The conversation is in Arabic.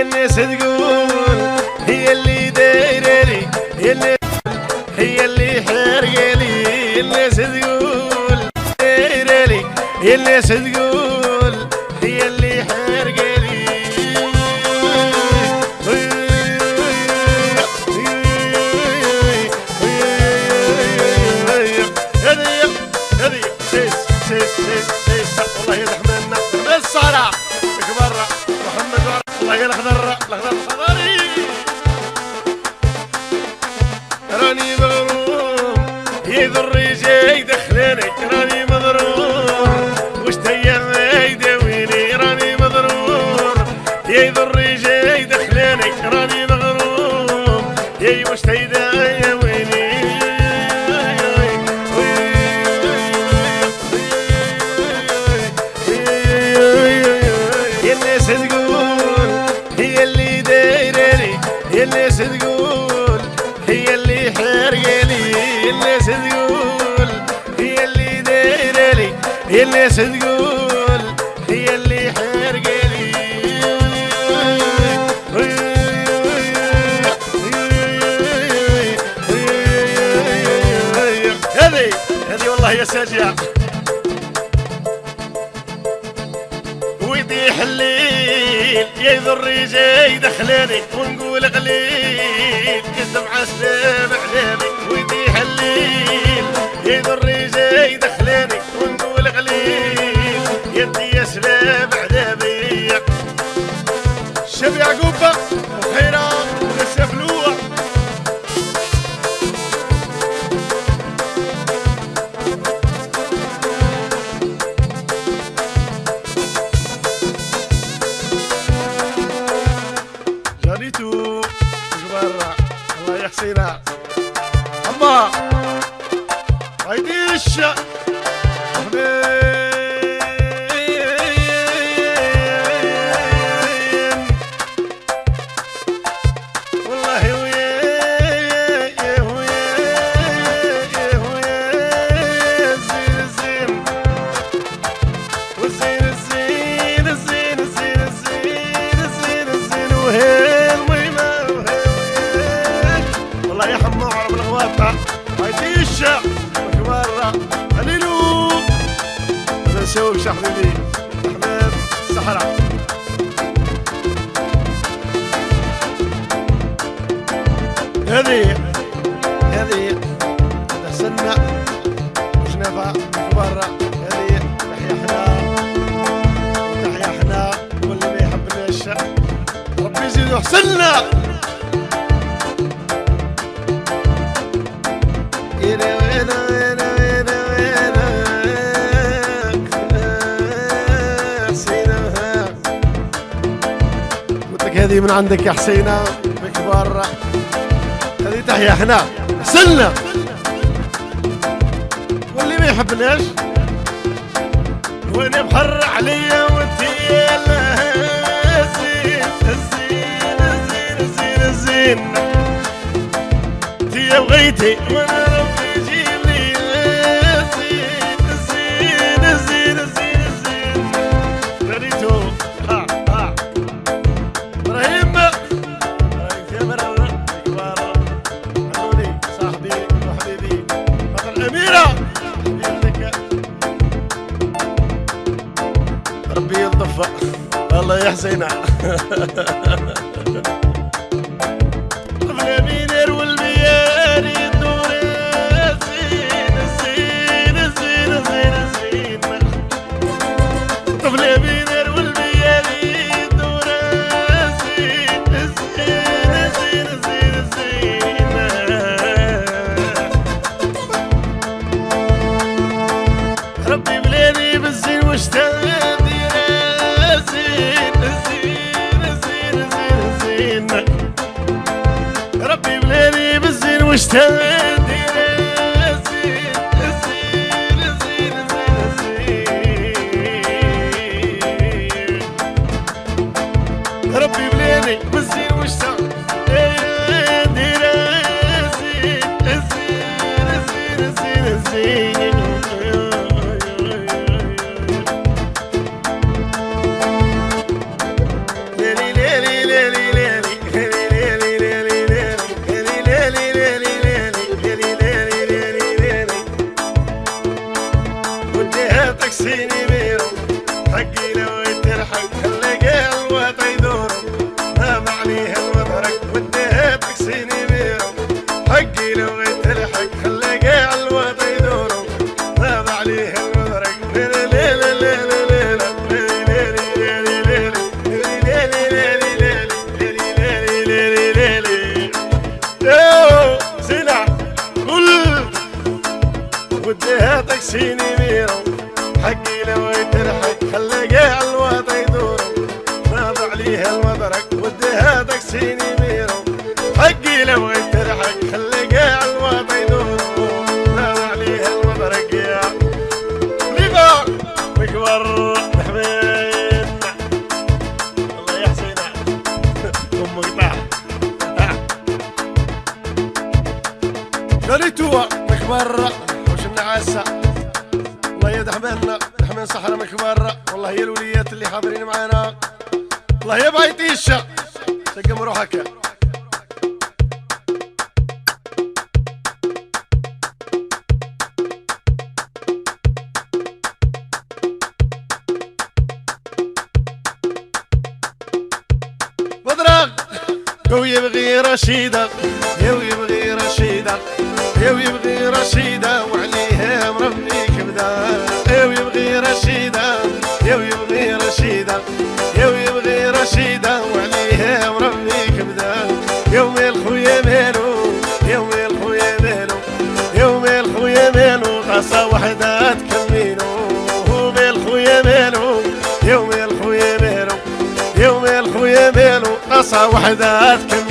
الناس تقول هي اللي دايرالي، هي اللي حارقالي. الناس تقول دايرالي، الناس تقول هي اللي حارقالي. هذه سيس والله يا دحمنا الصرع كبر محمد الله يا الخضر الخضري. راني مغروم يضر جاي دخلاني، راني مضرور وش تيا يداويني. راني مضرور يضر جاي دخلاني، راني مغروم يا وش تيداويني. الناس تقول هي اللي دايرالي، الناس تقول هي اللي حارقالي. الناس تقول هي اللي دايرالي، الناس تقول هي اللي حارقالي. هذه والله يا ساجعة ويدي حليل يضر جاي دخلاني ونقول قليل الدمعة سلام علامي. ويدي حليل يضر جاي دخلاني ونقول قليل يدي يا سلام علامي. شب يعقوبة وخيرة ونسى فلوع جانيتو جبارة الله يحسينا أما عيديش والله ويا زين الزين والزين الزين الزين الزين الزين الزين الزين وهين وهين والله يا حمار بالغواطة عيديش مكبرة قليلو ما نسويش حبيبي أحمد الصحراء. هذه تحسنا جنبها مكبرة. هذه تحيا حنا وتحيا حنا واللي ما يحبناش ربي يزيدو حسنا. قلت لك هذه من عندك يا حسينة مكبرة. هذه تحيا حنا حسنا واللي ما يحبناش. وانا بحر عليا وانتي الزين الزين الزين الزين الزين انتي بغيتي وانا ربي يجيب لي الزين الزين الزين الزين الزين. رانيتو ابراهيم يا مرة كبارة عموني صاحبي وحبيبي بطل الأميرة ربي يلطف الله يحسينا. طفل بينير والبيار يدور الزين الزين الزين الزين الزين. طفل بينير والبيار يدور الزين الزين الزين الزين الزين. ربي بلاني بالزين واشتاق ربي بلاني بالزين واشتاق الزين الزين الزين الزين الزين. ربي بلاني بالزين واشتاق الزين الزين الزين الزين الزين. ليلي ليلي ليلي مكبر وش النعاسة الله يدحمنا دحمن صحراء مكبر والله يا الوليات اللي حاضرين معانا الله يا بايطيشة سقم روحك بدرق ويبغي رشيدة ويبغي رشيدة ويبغي رشيدة وعليها مربي كبدة ويبغي رشيدة ويبغي رشيدة ويبغي رشيدة وعليها مربي كبدة يوم الخويا مالو يوم الخويا مالو يوم الخويا مالو طاسة وحدة تكمينو يوم الخويا مالو يوم الخويا مالو يوم الخويا مالو طاسة وحدة تكمينو